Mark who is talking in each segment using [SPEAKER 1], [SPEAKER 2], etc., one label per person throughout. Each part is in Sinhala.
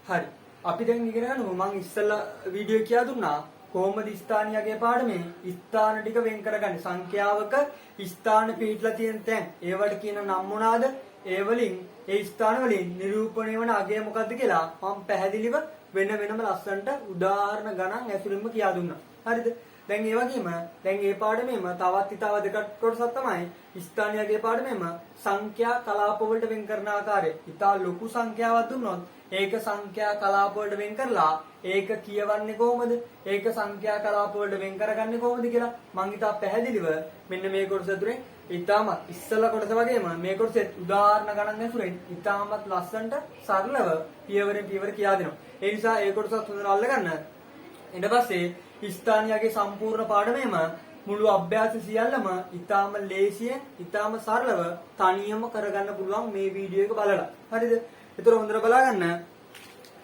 [SPEAKER 1] හරි. අපි දැන් ඉගෙන ගමු මම ඉස්සෙල්ලා වීඩියෝ කියා දුන්නා කොහොමද ස්ථානියගේ පාඩමේ ස්ථාන ටික වෙන් කරගන්නේ සංඛ්‍යාවක ස්ථාන පිටලා තියෙන තැන් ඒවට කියන නම් මොනවාද ඒ වලින් ඒ ස්ථාන වලින් නිරූපණය වන අගය මොකද්ද කියලා මම පැහැදිලිව වෙන වෙනම ලස්සනට උදාහරණ ගණන් ඇසුරින්ම කියා දුන්නා. හරිද? දැන් ඒ වගේම දැන් මේ පාඩමේම තවත් ඉතාව දෙකක් කොටසක් තමයි ස්ථානියගේ පාඩමේම සංඛ්‍යා කලාප වලට වෙන් කරන ආකාරය. ඉතා ලොකු සංඛ්‍යාවක් දුන්නොත් ඒක සංඛ්‍යා කලාප වලට වෙන් කරලා ඒක කියවන්නේ කොහොමද? ඒක සංඛ්‍යා කලාප වලට වෙන් කරගන්නේ කොහොමද කියලා මම ඉතා පැහැදිලිව මෙන්න මේ කොටස ඇතුලේ ඉතාමත් ඉස්සලා කොටස වගේම මේ කොටසේ උදාහරණ ගණන් ඇසුරෙන් ඉතාමත් ලස්සනට සරලව පියවරෙන් පියවර කියා දෙනවා. ඒ නිසා ඒ කොටසත් හොඳට අල්ලගන්න. ඊට පස්සේ ස්ථානියගේ සම්පූර්ණ පාඩමේම මුළු අභ්‍යාස සියල්ලම ඉතාම ලේසියෙන් ඉතාම සරලව තනියම කරගන්න පුළුවන් මේ වීඩියෝ එක බලලා. හරිද? ඒතර හොඳට බලාගන්න.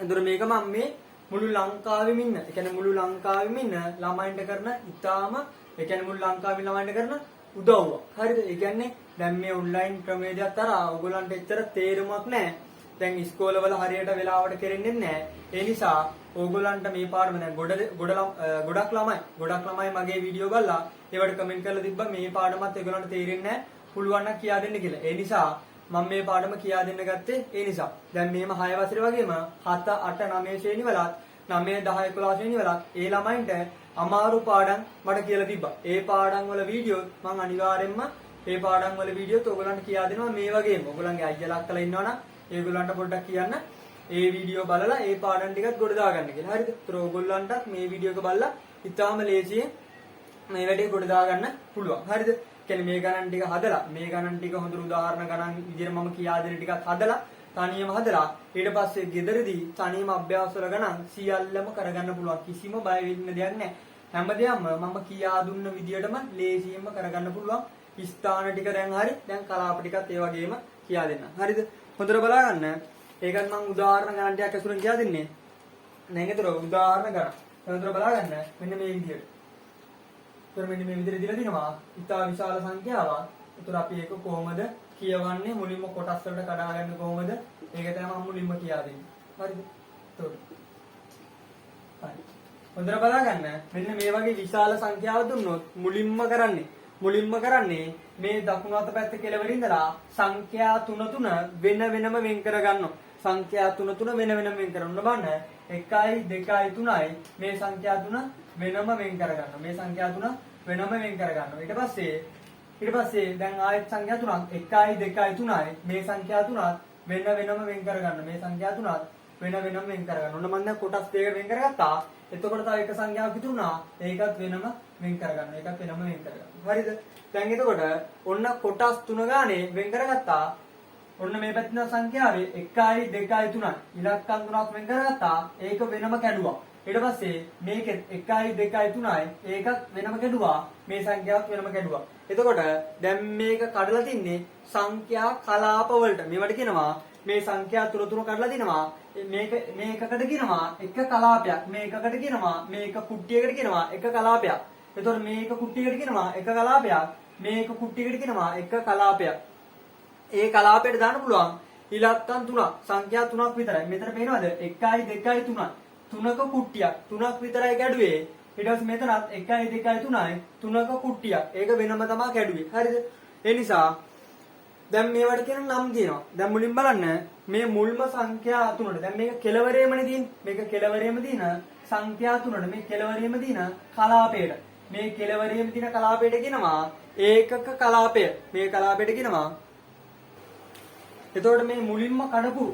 [SPEAKER 1] ඒතර මේක මම මේ මුළු ලංකාවෙම ඉන්න, ඒ කියන්නේ මුළු ලංකාවෙම ඉන්න ළමයින්ට කරන ඉතාම, ඒ කියන්නේ මුළු ලංකාවේ ළමයින්ට කරන උදව්වක්. හරිද? ඒ කියන්නේ දැන් මේ ඔන්ලයින් ක්‍රමවේදයක් තරහා ඔයගොල්ලන්ට එච්චර තේරුමක් නැහැ. දැන් ඉස්කෝලවල හරියට වෙලාවට කෙරෙන්නේ නැහැ. ඒ නිසා ඕගොල්ලන්ට මේ පාඩම දැන් ගොඩක් ළමයි මගේ වීඩියෝ බලලා ඒවට කමෙන්ට් කරලා තිබ්බා මේ පාඩමත් ඒගොල්ලන්ට තේරෙන්නේ නැහැ පුළුවන් නම් කියා දෙන්න කියලා. ඒ නිසා මම මේ පාඩම කියා දෙන්න ගත්තේ ඒ නිසා. දැන් මේම 6 වසරේ වගේම 7 8 9 ශ්‍රේණි වලත් 9 10 11 ශ්‍රේණි වලත් ඒ ළමයින්ට අමාරු පාඩම් මට කියලා තිබ්බා. ඒ පාඩම් වල වීඩියෝ මම අනිවාර්යෙන්ම ඒ පාඩම් වල වීඩියෝත් ඕගොල්ලන්ට කියා දෙනවා මේ වගේම. ඕගොල්ලන්ගේ අයියලා අක්කලා ඉන්නවනම් ඒගොල්ලන්ට පොඩ්ඩක් කියන්න ඒ වීඩියෝ බලලා ඒ පාඩම් ටිකත් ගොඩ දාගන්න කියලා. හරිද? ඒතර ඕගොල්ලන්ටත් මේ වීඩියෝ එක බලලා ඉතාලම ලේසියෙන් මේ වැඩේ ගොඩ දාගන්න පුළුවන්. හරිද? කියන්නේ මේ ගණන් ටික හදලා මේ ගණන් ටික හොඳ උදාහරණ ගණන් විදිහට මම කියා දෙන ටිකත් හදලා තනියම හදලා ඊට පස්සේ ගෙදරදී තනියම අභ්‍යාස වල ගණන් සියල්ලම කරගන්න පුළුවන්. කිසිම බය වෙන්න දෙයක් නැහැ. හැමදේම මම කියා දුන්න විදිහටම ලේසියෙන්ම කරගන්න පුළුවන්. ස්ථාන ටික දැන් හරි. දැන් කලාප ටිකත් ඒ වගේම කියා දෙන්න. හරිද? හොඳට බලාගන්න. ඒකත් මම උදාහරණ ගණන් ටිකක් අසුරෙන් කියා දෙන්නේ. දැන් ඒතර උදාහරණ ගණන්. හොඳට බලාගන්න. මෙන්න මේ විදිහට. ඒතර මෙන්න මේ විදිහට දීලා තිනවා. ඉතා විශාල සංඛ්‍යාවක්. ඒතර අපි ඒක කොහොමද කියවන්නේ? මුලින්ම කොටස් වලට කඩාගන්නේ කොහොමද? ඒක තමයි මම මුලින්ම කියා දෙන්නේ. හරිද? ඒතර. හරි. හොඳට බලාගන්න. මෙන්න මේ වගේ විශාල සංඛ්‍යාවක් දුන්නොත් මුලින්ම කරන්නේ මේ දකුණු අත පැත්ත කෙළවර ඉඳලා සංඛ්‍යා 3 වෙන වෙනම වෙන් කර ගන්නවා. සංඛ්‍යා 3 වෙන වෙනම වෙන් කරන්න බලන්න. 1යි 2යි 3යි මේ සංඛ්‍යා 3 වෙනම වෙන් කර ගන්නවා. මේ සංඛ්‍යා 3 වෙනම වෙන් කර ගන්නවා. ඊට පස්සේ දැන් ආයෙත් සංඛ්‍යා 3ක් 1යි 2යි 3යි මේ සංඛ්‍යා 3ත් වෙන වෙනම වෙන් කර ගන්නවා. මේ සංඛ්‍යා 3ත් වෙන වෙනම වෙන් කර ගන්නවා. ඔන්න මම දැන් කොටස් දෙකකට වෙන් කරගත්තා. එතකොට තව එක සංඛ්‍යාවක් ඉතුරුනා. ඒකත් වෙනම වෙන් කර ගන්නවා. ඒකත් වෙනම වෙන් කර ගන්නවා. හරිද? දැන් එතකොට ඔන්න කොටස් 3 ගානේ වෙන් කරගත්තා. ඔන්න මේ පැත්තේ සංඛ්‍යාවේ 1යි 2යි 3යි ඉලක්කම් 3ක් වෙන් කරගත්තා. ඒක වෙනම කැඩුවා. ඊට පස්සේ මේකෙත් 1යි 2යි 3යි ඒකත් වෙනම කැඩුවා. මේ සංඛ්‍යාවත් වෙනම කැඩුවා. එතකොට දැන් මේක කඩලා තින්නේ සංඛ්‍යා කලාප වලට. මේවට කියනවා මේ සංඛ්‍යා 3 කඩලා දිනවා. මේකකට කියනවා එක කලාපයක්. මේකකට කියනවා මේක කුට්ටියකට කියනවා එක කලාපයක්. එතකොට මේක කුට්ටියකට කියනවා එක කලාපයක්. මේක කුට්ටියකට කියනවා එක කලාපයක්. ඒ කලාපයට දාන්න පුළුවන් ඉලක්කම් 3ක් සංඛ්‍යා 3ක් විතරයි. මෙතන පේනවද? 1යි 2යි 3යි. 3ක කුට්ටියක් 3ක් විතරයි කැඩුවේ. ඊට පස්සේ මෙතනත් 1යි 2යි 3යි 3ක කුට්ටියක්. ඒක වෙනම තමයි කැඩුවේ. හරිද? ඒ නිසා දැන් මේවට කියන නම් දිනනවා. දැන් මුලින් බලන්න මේ මුල්ම සංඛ්‍යා 3ට. දැන් මේක කෙලවරේමනේ දින. මේක කෙලවරේම දින සංඛ්‍යා 3ට. මේ කෙලවරේම දින කලාපයට. මේ කෙලවරේම දින කලාපයට කියනවා ඒකක කලාපය. මේ කලාපයට කියනවා. එතකොට මේ මුලින්ම කඩපු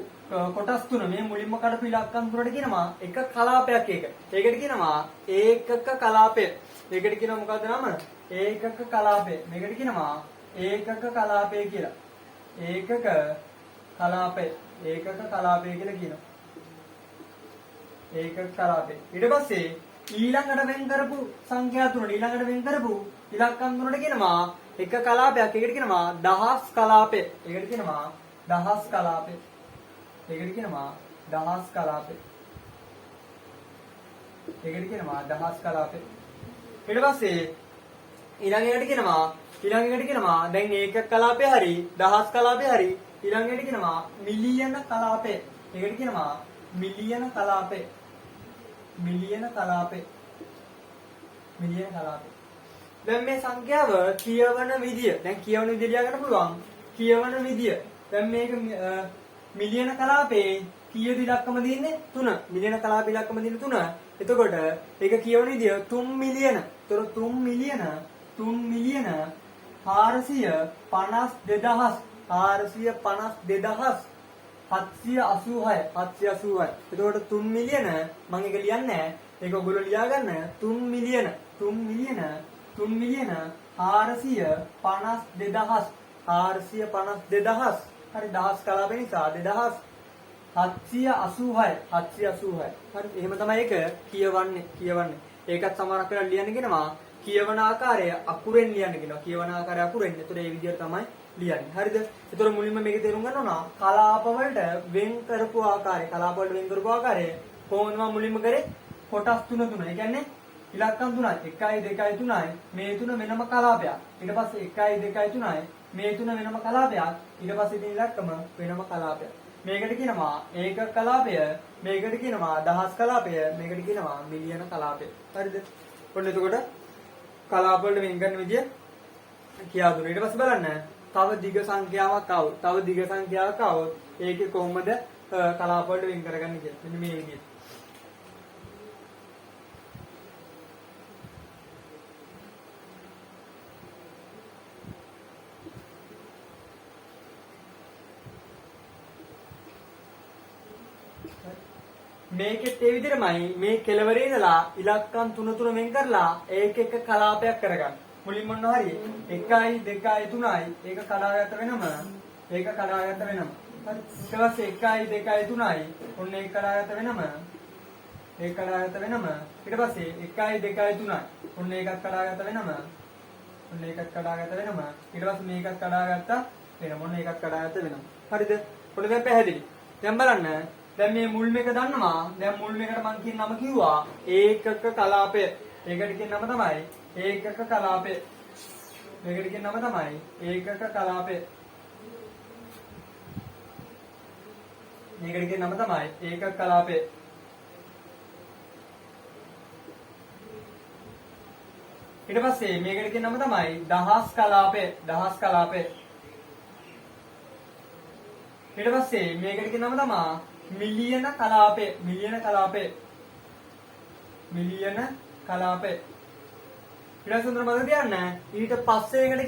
[SPEAKER 1] කොටස් 3 මේ මුලින්ම කඩපු ඉලක්කම් 3ට කියනවා එක කලාපයක් ඒක. ඒකට කියනවා ඒකක කලාපය. ඒකට කියනවා මොකද්ද නම? ඒකක කලාපය. මේකට කියනවා ඒකක කලාපය කියලා. ඒකක කලාපය. ඒකක කලාපය කියලා කියනවා. ඒකක කලාපය. ඊට පස්සේ ඊළඟට වෙන් කරපු සංඛ්‍යා 3 ඊළඟට වෙන් කරපු ඉලක්කම් 3ට කියනවා එක කලාපයක්. ඒකට කියනවා දහස් කලාපය. ඒකට කියනවා දහස් කලාපය. ඒකට කියනවා දහස් කලාපය. ඒකට කියනවා දහස් කලාපය. ඊට පස්සේ ඊළඟ එකට කියනවා දැන් ඒක කලාපය හරි දහස් කලාපය හරි ඊළඟ එකට කියනවා මිලියන කලාපය. ඒකට කියනවා මිලියන කලාපේ. මිලියන කලාපේ. මිලියන කලාපේ. දැන් මේ සංඛ්‍යාව කියවන විදිය. දැන් කියවන විදිය ලියා ගන්න පුළුවන්. කියවන විදිය. දැන් මේක මිලියන කලාපේ කීයද ඉලක්කම දින්නේ 3. මිලියන කලාපේ ඉලක්කම දින්නේ 3. එතකොට ඒක කියවන විදිය 3 මිලියන. ඒතර 3 මිලියන 452,000 786. එතකොට 3 මිලියන මම ඒක ලියන්නේ නැහැ. ඒක ඔයගොල්ලෝ ලියා ගන්න 3 මිලියන 452,000 හරි දහස් කලාපේ නිසා 2786. හරි එහෙම තමයි ඒක කියවන්නේ. ඒකත් සමහරක් වෙලා ලියන්න කියනවා කියවන ආකාරය අකුරෙන් ලියන්න කියනවා. කියවන ආකාරය අකුරෙන්. ඒතර ඒ විදිහට තමයි ලියන්නේ. හරිද? ඒතර මුලින්ම මේක තේරුම් ගන්න ඕන කලාප වලට වෙන් කරපු ආකාරය. කොහොමද මම මුලින්ම කරේ? කොටස් 3. ඒ කියන්නේ ඉලක්කම් 3යි. 1යි 2යි 3යි. මේ 3 වෙනම කලාපයක්. ඊට පස්සේ 1යි 2යි 3යි. මේ 3 වෙනම කලාපයක්. ඊට පස්සේ තියෙන ඉලක්කම වෙනම කලාපයක්. මේකට කියනවා ඒකක කලාපය. මේකට කියනවා දහස් කලාපය. මේකට කියනවා මිලියන කලාපය. හරිද? ඔන්න එතකොට කලාප වලට වෙන් කරන විදිය කියා දුන්නා. ඊට පස්සේ බලන්න තව දිග සංඛ්‍යාවක් ආවොත් ඒකේ කොහොමද කලාප වලට වෙන් කරගන්නේ කියලා. මෙන්න මේ විදියට. මේකෙත් ඒ විදිහමයි මේ කෙලවරේ ඉඳලා ඉලක්කම් 3 වෙන් කරලා ඒක එක කලාපයක් කරගන්න. මුලින්ම මොන හරි 1යි 2යි 3යි ඒක කඩාගත්ත වෙනම. හරි ඊට පස්සේ 1යි 2යි 3යි ඔන්න ඒක කඩාගත්ත වෙනම. ඊට පස්සේ 1යි 2යි 3යි ඔන්න ඒකත් කඩාගත්ත වෙනම. ඊට පස්සේ මේකත් කඩාගත්ත වෙනම. ඔන්න ඒකත් කඩාගත්ත වෙනම. හරිද? ඔන්න දැන් පැහැදිලි. දැන් බලන්න දැන් මේ මුල් මේක දන්නවා. දැන් මුල් මේකට මම කියන නම කිව්වා ඒකක කලාපය. ඒකට කියන නම තමයි ඒකක කලාපය. මේකට කියන නම තමයි ඒකක කලාපය. මේකට කියන නම තමයි ඒකක කලාපය. ඊට පස්සේ මේකට කියන නම තමයි දහස් කලාපය. ඊට පස්සේ මේකට කියන නම තමයි මිලියන කලාපය. ඊට පස්සේ මොකද කියන්නේ? ඊට පස්සේ එකට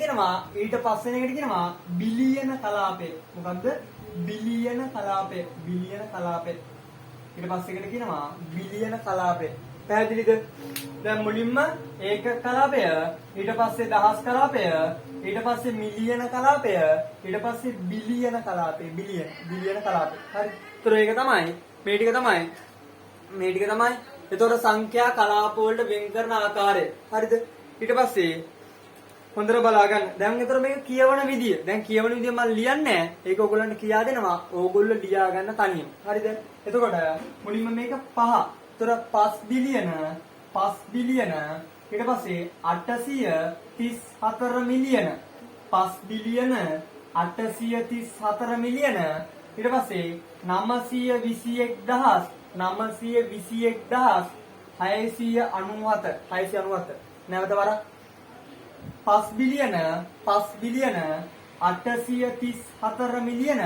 [SPEAKER 1] කියනවා බිලියන කලාපය. මොකද්ද? බිලියන කලාපය. ඊට පස්සේ එකට කියනවා බිලියන කලාපය. පැහැදිලිද? දැන් මුලින්ම ඒක කලාපය, ඊට පස්සේ දහස් කලාපය, ඊට පස්සේ මිලියන කලාපය, ඊට පස්සේ බිලියන කලාපය. බිලියන කලාපය. හරි. ඒතර ඒක තමයි මේ ටික තමයි. එතකොට සංඛ්‍යා කලාප වලට වෙන් කරන ආකාරය. හරිද? ඊට පස්සේ හොඳට බලා ගන්න. දැන් එතකොට මේක කියවන විදිය. දැන් කියවන විදිය මම ලියන්නේ නැහැ. ඒක ඔයගොල්ලන්ට කියා දෙනවා. ඕගොල්ලෝ ලියා ගන්න තනියම. හරිද? එතකොට මුලින්ම මේක 5. එතකොට 5 බිලියන ඊට පස්සේ 834 මිලියන 5 බිලියන 834 මිලියන ඊට පස්සේ 921,697 නැවත වරක් 5 බිලියන 834 මිලියන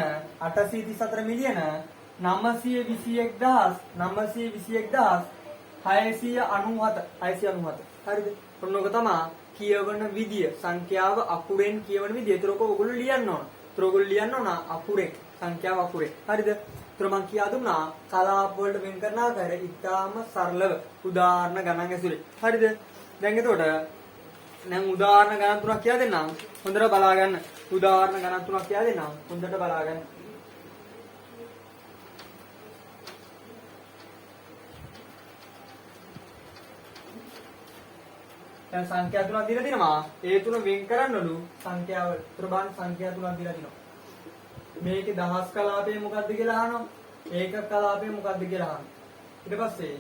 [SPEAKER 1] 921,697 හරිද? ඔන්නෝක තමයි කියවන විදිය. සංඛ්‍යාව අකුරෙන් කියවන විදිය. ඒතරක ඔයගොල්ලෝ ලියන්න ඕන. අකුරෙන් සංඛ්‍යාව අකුරෙන්. හරිද? ඒතර මම කියා දුන්නා කලාප වලට වෙන් කරන ආකාරය ඉතාම සරලව උදාහරණ ගණන් ඇසුරේ. හරිද? දැන් එතකොට උදාහරණ ගණන් තුනක් කියා දෙන්නම්. හොඳට බලා ගන්න. දැන් සංඛ්‍යා තුනක් දීලා තිනවා. ඒ තුන වෙන් කරන්නලු සංඛ්‍යාව. ප්‍රබාන් සංඛ්‍යා තුනක් දීලා තිනවා. මේකේ දහස් කලාපය මොකක්ද කියලා අහනවා. ඒකක කලාපය මොකක්ද කියලා අහනවා. ඊට පස්සේ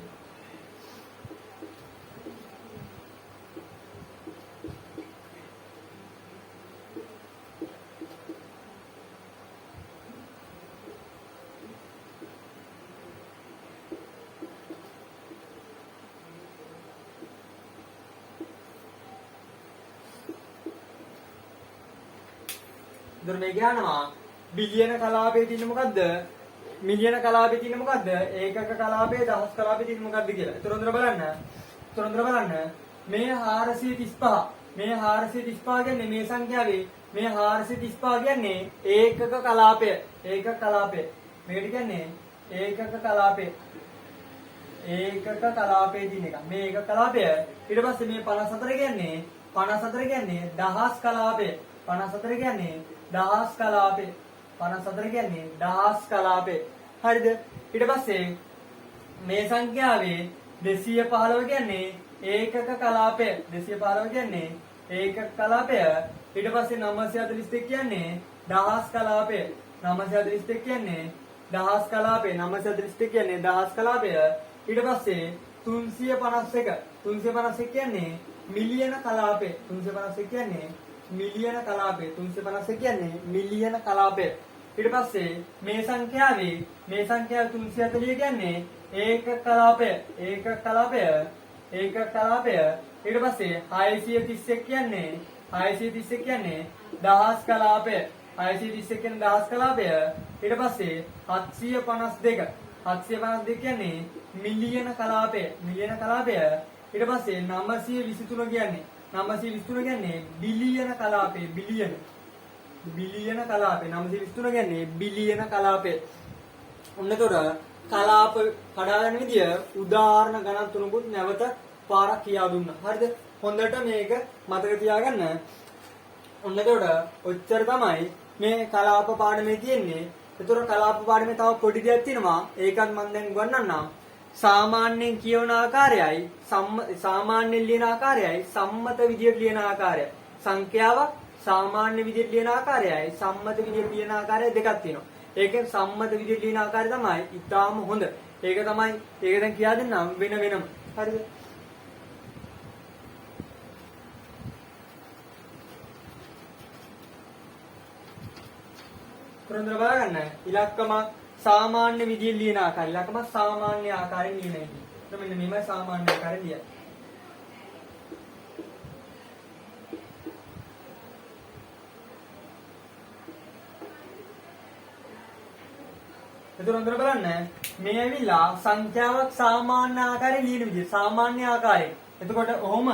[SPEAKER 1] එතකොට මේ කියනවා බිලියන කලාපයේ තියෙන මොකද්ද? මිලියන කලාපයේ තියෙන මොකද්ද? ඒකක කලාපයේ දහස් කලාපයේ තියෙන මොකද්ද කියලා. එතකොට හොඳට බලන්න. මේ 435 මේ 435 කියන්නේ මේ සංඛ්‍යාවේ මේ 435 කියන්නේ ඒකක කලාපය. ඒකක කලාපය. මේකට කියන්නේ ඒකක කලාපය. ඒකක කලාපයේ තියෙන එක. මේ ඒකක කලාපය. ඊට පස්සේ මේ 54 කියන්නේ දහස් කලාපය. 54 කියන්නේ දහස් කලාපය. 54 කියන්නේ දහස් කලාපය. හරිද? ඊට පස්සේ මේ සංඛ්‍යාවේ 215 කියන්නේ ඒකක කලාපය. 215 කියන්නේ ඒකක කලාපය. ඊට පස්සේ 941 කියන්නේ දහස් කලාපය. 941 කියන්නේ දහස් කලාපය. 941 කියන්නේ දහස් කලාපය. ඊට පස්සේ 351 කියන්නේ මිලියන කලාපය. 351 කියන්නේ මිලියන කලාපය. 351 කියන්නේ මිලියන කලාපය. ඊට පස්සේ මේ සංඛ්‍යාවේ 340 කියන්නේ ඒකක කලාපය. ඒකක කලාපය. ඊට පස්සේ 631 කියන්නේ දහස් කලාපය. 631 කියන්නේ දහස් කලාපය. ඊට පස්සේ 752 කියන්නේ මිලියන කලාපය. ඊට පස්සේ 923 කියන්නේ බිලියන කලාපය. බිලියන කලාපය. 923 කියන්නේ බිලියන කලාපය. ඔන්න එතකොට කලාප කඩාගෙන විදිය උදාහරණ ගණන් තුනකුත් නැවත පාරක් කියා දුන්නා. හරිද? හොඳට මේක මතක තියාගන්න. ඔන්න එතකොට ඔච්චර තමයි මේ කලාප පාඩමේ තියෙන්නේ. එතකොට කලාප පාඩමේ තව පොඩි දෙයක් තියෙනවා. ඒකත් මම දැන් ගන්නන්නම්. සාමාන්‍යයෙන් කියවන ආකාරයයි සාමාන්‍යයෙන් ලියන ආකාරයයි සම්මත විදියට ලියන ආකාරයයි. සංඛ්‍යාවක් සාමාන්‍ය විදියට ලියන ආකාරයයි සම්මත විදියට ලියන ආකාරය දෙකක් තියෙනවා. ඒකෙන් සම්මත විදියට ලියන ආකාරය තමයි ඊටාම හොඳ. ඒක දැන් කියා දෙන්නම් වෙනම. හරිද? පුරුද්ද බලන්න. ඉලක්කම සාමාන්‍ය විදියෙන් ලියන ආකාරය. ඉලක්කම සාමාන්‍ය ආකාරයෙන් ලියන එක. මෙන්න මේමයි සාමාන්‍ය ආකාරයෙන් ලියන්නේ. එතකොට හොඳට බලන්න මේ ඇවිල්ලා සංඛ්‍යාවක් සාමාන්‍ය ආකාරයෙන් ලියන විදිය. සාමාන්‍ය ආකාරයෙන්. එතකොට ඔහොම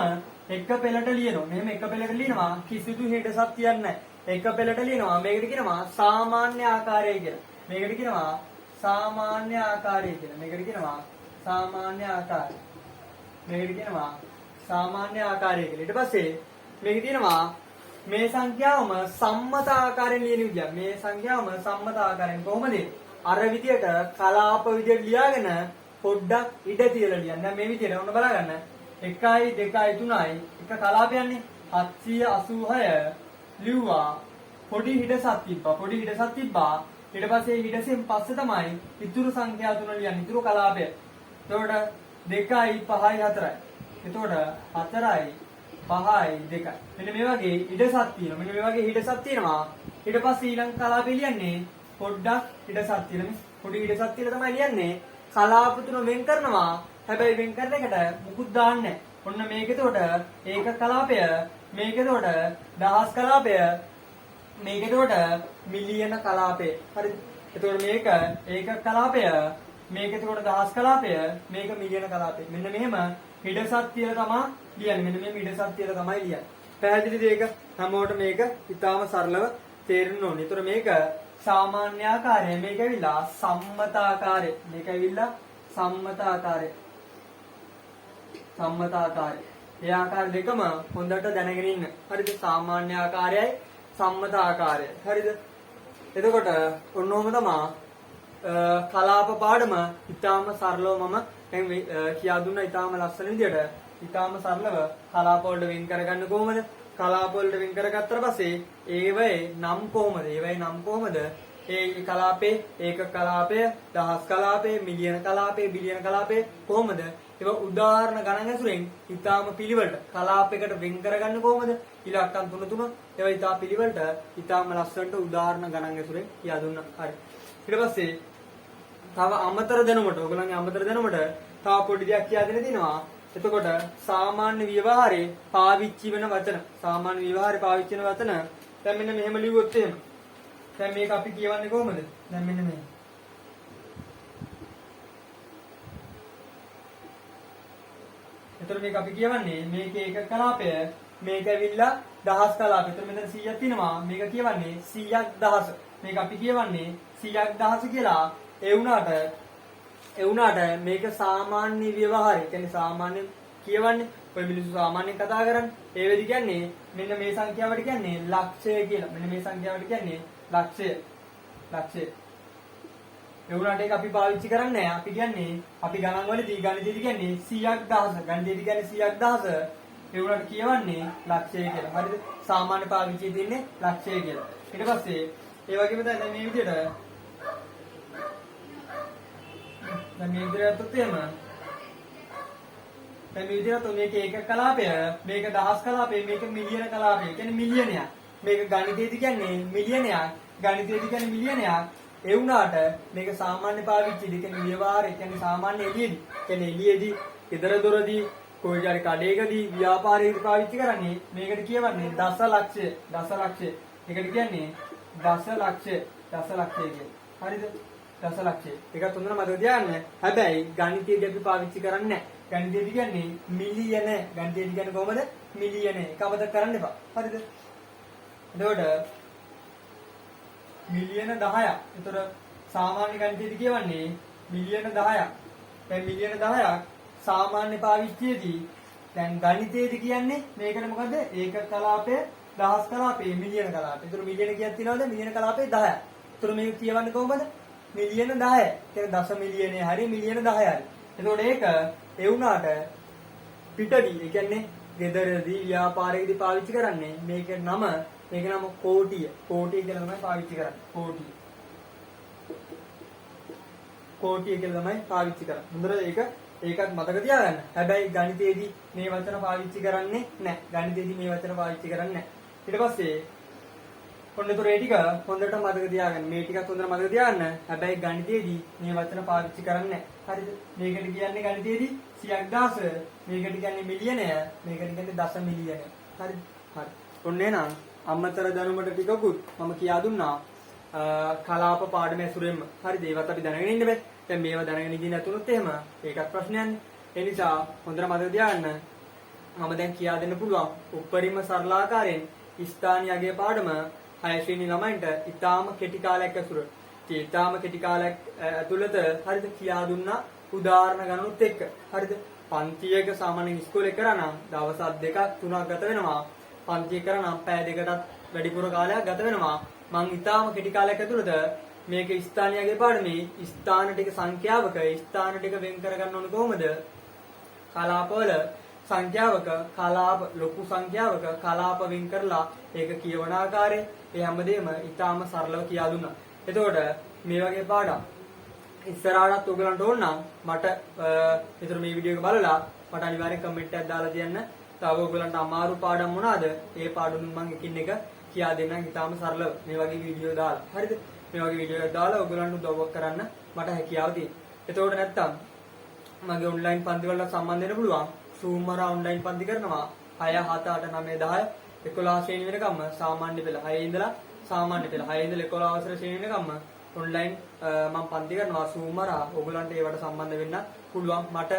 [SPEAKER 1] එක පෙළට ලියනවා. මෙහෙම එක පෙළකට ලියනවා කිසිදු හෙඩසක් තියන්නේ නැහැ. එක පෙළට ලියනවා. මේකට කියනවා සාමාන්‍ය ආකාරය කියලා. මේකට කියනවා සාමාන්‍ය ආකාරය කියලා. මේකට කියනවා සාමාන්‍ය ආකාරය. මේකට කියනවා සාමාන්‍ය ආකාරය කියලා. ඊට පස්සේ මේක තියෙනවා මේ සංඛ්‍යාවම සම්මත ආකාරයෙන් ලියන විදිය. මේ සංඛ්‍යාවම සම්මත ආකාරයෙන් කොහොමද? අර විදියට කලාප විදියට ලියාගෙන පොඩ්ඩක් ඉඩ තියලා ලියන්න. දැන් මේ විදියට ඔන්න බලගන්න. 1යි 2යි 3යි එක කලාපයන්නේ 786 ලිව්වා. පොඩි හිඩසක් තිබ්බා. ඊට පස්සේ හිඩසෙන් පස්සේ තමයි ඉතුරු සංඛ්‍යා තුන ලියන්නේ. ඉතුරු කලාපය. එතකොට 2යි 5යි 4යි. එතකොට 4යි 5යි 2යි. මෙන්න මේ වගේ හිඩසක් තියෙනවා. ඊට පස්සේ ඊළඟ කලාපය ලියන්නේ පොඩ්ඩක් හිඩසක් තියෙන. පොඩි හිඩසක් තියලා තමයි ලියන්නේ. කලාප තුන වෙන් කරනවා. හැබැයි වෙන් කරන එකට මුකුත් දාන්නේ නැහැ. ඔන්න මේක එතකොට ඒක කලාපය. මේක එතකොට දහස් කලාපය. මේක එතකොට මිලියන කලාපය. හරිද? එතකොට මේක ඒක කලාපය. මේක එතකොට දහස් කලාපය. මේක මිලියන කලාපය. මෙන්න මෙහෙම හිඩසක් තියලා තමයි ලියන්නේ. මෙන්න මේ හිඩසක් තියලා තමයි ලියන්නේ. පැහැදිලිද ඒක? හැමෝටම මේක ඉතාම සරලව තේරෙන්න ඕනේ. ඒතර මේක සාමාන්‍ය ආකාරය. මේක ඇවිල්ලා සම්මත ආකාරය. සම්මත ආකාරය. ඒ ආකාර දෙකම හොඳට දැනගෙන ඉන්න. හරිද? සාමාන්‍ය ආකාරයයි සම්මත ආකාරයයි. හරිද? එතකොට ඔන්නෝම තමයි කලාප පාඩම ඉතාම සරලව මම දැන් කියා දුන්නා. ඉතාම ලස්සන විදියට ඉතාම සරලව කලාප වලට වෙන් කරගන්න කොහොමද? කලාප වලට වෙන් කරගත්තට පස්සේ ඒවයේ නම් කොහොමද? ඒ කලාපේ ඒක කලාපය, දහස් කලාපය, මිලියන කලාපය, බිලියන කලාපය කොහොමද? ඒවා උදාහරණ ගණන් ඇසුරෙන් ඊටාම පිළිවෙලට කලාපයකට වෙන් කරගන්න කොහොමද? ඉලක්කම් 3 ඒවා ඊටා පිළිවෙලට ඊටාම ලස්සනට උදාහරණ ගණන් ඇසුරෙන් කියා දුන්නා. හරි. ඊට පස්සේ තව අමතර දැනුමට ඔයගොල්ලන්ගේ අමතර දැනුමට තව පොඩි දෙයක් කියා දෙන්න තියෙනවා. එතකොට සාමාන්‍ය ව්‍යවහාරේ පාවිච්චි වෙන වචන. දැන් මෙන්න මෙහෙම ලියුවොත් එහෙම දැන් මේක අපි කියවන්නේ කොහොමද? දැන් මෙන්න මේ. එතකොට මේක අපි කියවන්නේ මේකේ එක කලාපය මේක ඇවිල්ලා දහස් කලාපය. එතකොට මෙතන 100ක් තියෙනවා. මේක කියවන්නේ 100ක් දහස. මේක අපි කියවන්නේ 100ක් දහස කියලා. ඒ වුණාට මේක සාමාන්‍ය ව්‍යවහාරය. කියන්නේ සාමාන්‍ය කියවන්නේ ඔය මිනිස්සු සාමාන්‍යයෙන් කතා කරන්නේ. ඒ වෙදි කියන්නේ මෙන්න මේ සංඛ්‍යාවට කියන්නේ ලක්ෂය කියලා. මෙන්න මේ සංඛ්‍යාවට කියන්නේ ලක්ෂය. ඒ වුණාට ඒක අපි පාවිච්චි කරන්නේ නැහැ. අපි කියන්නේ අපි ගණන් වලදී ගණිතයේදී කියන්නේ 100ක් දහස. ගණිතයේදී කියන්නේ 100ක් දහස. ඒ වුණාට කියවන්නේ ලක්ෂය කියලා. හරිද? සාමාන්‍ය පාවිච්චියේ තියෙන්නේ ලක්ෂය කියලා. ඊට පස්සේ ඒ වගේම දැන් මේ විදිහට දැන් මේ විදිහට එහෙම දැන් මේ විදිහට මේක ඒක කලාපය මේක දහස් කලාපය මේක මිලියන කලාපය කියන්නේ මිලියනයක්. මේක ගණිතයේදී කියන්නේ මිලියනයක්. ගණිතයේදී කියන්නේ මිලියනයක්. ඒ වුණාට මේක සාමාන්‍ය පාවිච්චියදී කියන්නේ ව්‍යවහාරය කියන්නේ සාමාන්‍ය එළියේදී කියන්නේ එළියේදී ඊතර දොරදී කොයි හරි කඩේකදී ව්‍යාපාරයේදී පාවිච්චි කරන්නේ මේකට කියවන්නේ දසලක්ෂය. ඒකට කියන්නේ දසලක්ෂය කියලා. හරිද? දසලක්ෂය. ඒක තුනම මතක තියාගන්න. හැබැයි ගණිතයේදී අපි පාවිච්චි කරන්නේ නැහැ. ගණිතයේදී කියන්නේ මිලියන. ගණිතයේදී කියන්නේ කොහමද? මිලියන. ඒක අමතක කරන්න එපා. හරිද? එතකොට මිලියන 10ක්. ඒතර සාමාන්‍ය ගණිතයේදී කියවන්නේ මිලියන 10ක්. දැන් මිලියන 10ක් සාමාන්‍ය පාවිච්චියේදී දැන් ගණිතයේදී කියන්නේ මේකට මොකද? ඒක කලාපය, දහස් කලාපය, මිලියන කලාපය. ඒතර මිලියන කීයක් තියෙනවද? මිලියන කලාපය 10ක්. ඒතර මේක කියවන්නේ කොහොමද? මිලියන 10. කියන්නේ දස මිලියනය හරි මිලියන 10 හරි. එතකොට ඒක ඒ වුණාට පිටදී ඒ කියන්නේ ගෙදරදී ව්‍යාපාරයේදී පාවිච්චි කරන්නේ මේක නම කෝටිය. කෝටිය කියලා තමයි පාවිච්චි කරන්නේ. කෝටිය කියලා තමයි පාවිච්චි කරන්නේ. හොඳට ඒකත් මතක තියාගන්න. හැබැයි ගණිතයේදී මේ වචන පාවිච්චි කරන්නේ නැහැ. ඊට පස්සේ ඔන්නතර ඒ ටික හොඳට මතක තියාගන්න. මේ ටිකත් හොඳට මතක තියාගන්න. හැබැයි ගණිතයේදී මේ වචන පාවිච්චි කරන්නේ නැහැ. හරිද? මේකට කියන්නේ ගණිතයේදී 100ක් දහස. මේකට කියන්නේ මිලියනය. මේකට කියන්නේ දස මිලියනය. හරිද? හරි. ඔන්න එහෙනම් අමතර දැනුමට ටිකකුත් මම කියා දුන්නා කලාප පාඩමේ සුරෙම්ම. හරිද? ඒවත් අපි දැනගෙන ඉන්න බෑ. දැන් මේවා දැනගෙන ඉඳී නැතුනොත් එහෙම ඒකත් ප්‍රශ්නයක්නේ. ඒ නිසා හොඳට මතක තියාගන්න. මම දැන් කියා දෙන්න පුළුවන් උපරිම සරලාකාරයෙන් ස්ථානීය අගය පාඩම 6 ශ්‍රේණි ළමයින්ට ඉතාම කෙටි කාලයක් ඇතුළත. ඉතාම කෙටි කාලයක් ඇතුළත හරිද කියා දුන්නා උදාහරණ ගණනුත් එක්ක. හරිද? පන්තියක සාමාන්‍යයෙන් ඉස්කෝලේ කරා නම් දවස් 2ක් 3ක් ගත වෙනවා. පන්තිය කරා නම් පැය දෙකටත් වැඩිපුර කාලයක් ගත වෙනවා. මං ඉතාම කෙටි කාලයක් ඇතුළත මේක ස්ථානීයගේ පාඩමේ ස්ථාන ටික සංඛ්‍යාවක ස්ථාන ටික වෙන් කරගන්න ඕන කොහොමද? කලාපවල සංඛ්‍යාවක කලාප ලොකු සංඛ්‍යාවක කලාප වෙන් කරලා ඒක කියවන ආකාරය ඒ හැමදේම ඉතාම සරලව කියලා දුන්නා. එතකොට මේ වගේ පාඩම් ඉස්සරහටත් ඔයගලන්ට ඕන නම් මට විතර මේ වීඩියෝ එක බලලා මට අනිවාර්යෙන් කමෙන්ට් එකක් දාලා තියන්න. තව ඔයගලන්ට අමාරු පාඩම් මොනවාද? ඒ පාඩම් මම එකින් එක කියා දෙන්නම් ඉතාම සරලව මේ වගේ වීඩියෝ දාලා. හරිද? මේ වගේ වීඩියෝ එකක් දාලා ඔයගලන්ට උදව්වක් කරන්න මට හැකියාව තියෙනවා. එතකොට නැත්තම් මගේ ඔන්ලයින් පන්ති වලට සම්බන්ධ වෙන්න පුළුවන්. Zoom හරහා ඔන්ලයින් පන්ති කරනවා 6 7 8 9 10 11 ශ්‍රේණි වෙනකම්ම සාමාන්‍ය පෙළ 6 ඉඳලා සාමාන්‍ය පෙළ 6 ඉඳලා 11 වසර ශ්‍රේණි වෙනකම්ම ඔන්ලයින් මම පන්ති කරනවා Zoom හරහා. ඔයගලන්ට ඒවට සම්බන්ධ වෙන්න පුළුවන්. මට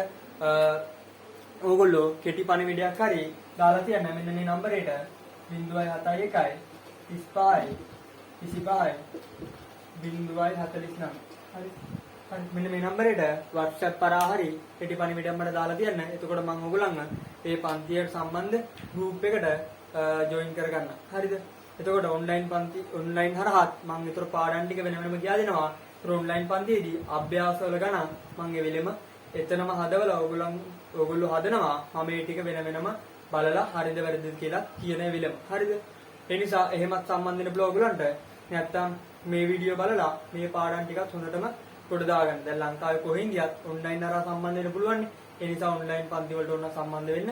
[SPEAKER 1] ඕගොල්ලෝ කෙටි පණිවිඩයක් හරි දාලා තියන්න මෙන්න මේ නම්බරේට 071 35 25 049. හරි. මෙන්න මේ නම්බරේට WhatsApp කරා හරි කෙටි පණිවිඩයක් මට දාලා තියන්න. එතකොට මම ඔයගොල්ලන්ව මේ පන්තියට සම්බන්ධ group එකට join කරගන්න. හරිද? එතකොට ඔන්ලයින් පන්ති ඔන්ලයින් හරහා මම ඊතර පාඩම් ටික වෙන වෙනම කියලා දෙනවා. ඊතර ඔන්ලයින් පන්තියේදී අභ්‍යාස වල ගණන් මම ඒ වෙලෙම එතනම හදවලා ඔයගොල්ලෝ හදනවා. මම මේ ටික වෙන වෙනම බලලා හරිද වැරදිද කියලා කියන වෙලෙම. හරිද? ඒ නිසා එහෙමත් සම්බන්ධ වෙන බ්ලොග් වලට නැත්තම් මේ වීඩියෝ බලලා මේ පාඩම් ටිකත් හොඳටම කොට දාගන්න. දැන් ලංකාවේ කොහෙන් ගියත් ඔන්ලයින් හරහා සම්බන්ධ වෙන්න පුළුවන්. ඒ නිසා ඔන්ලයින් පන්ති වලට ඕන සම්බන්ධ වෙන්න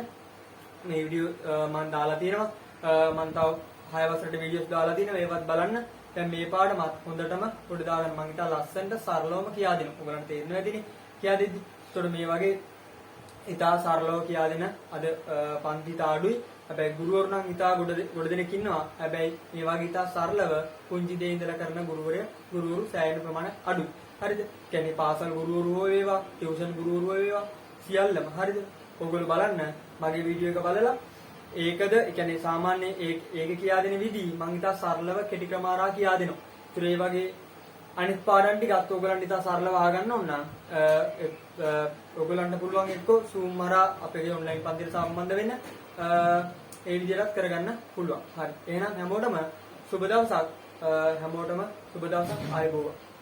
[SPEAKER 1] මේ වීඩියෝ මම දාලා තියෙනවා. මම තව 6 වසරට වීඩියෝස් දාලා තියෙනවා. ඒවත් බලන්න. දැන් මේ පාඩමත් හොඳටම කොට දාගන්න. මම හිතා ලස්සනට සරලවම කියා දෙනවා. ඔයගලන්ට තේරෙනවා ඇතිනේ. කියා දෙද්දි. ඒතකොට මේ වගේ ඉතා සරලව කියා දෙන අද පන්ති තාඩුයි හැබැයි ගුරුවරු නම් ඉතා ගොඩ දෙනෙක් ඉන්නවා. හැබැයි මේ වගේ ඉතා සරලව පුංචි දේ ඉඳලා කරන ගුරුවරු සෑහෙන ප්‍රමාණයක් අඩුයි. හරිද? කියන්නේ පාසල් ගුරුවරු වේවා, ටියුෂන් ගුරුවරු වේවා සියල්ලම. හරිද? ඔයගොල්ලෝ බලන්න මගේ වීඩියෝ එක බලලා ඒකද ඒ කියන්නේ සාමාන්‍ය ඒක කියා දෙන විදිහ මම ඉතා සරලව කෙටි ක්‍රමාරා කියා දෙනවා. ඒතර ඒ වගේ අනිත් පාඩම් ටිකත් ඔයගලන්ට ඉතා සරලව ආගන්න ඕන නම් ඔයගලන්ට පුළුවන් එක්ක Zoom මරා අපේ ඔන්ලයින් පන්තියට සම්බන්ධ වෙන්න ඒ විදිහට කරගන්න පුළුවන්. හරි. එහෙනම් හැමෝටම සුබ දවසක්. ආයුබෝවන්.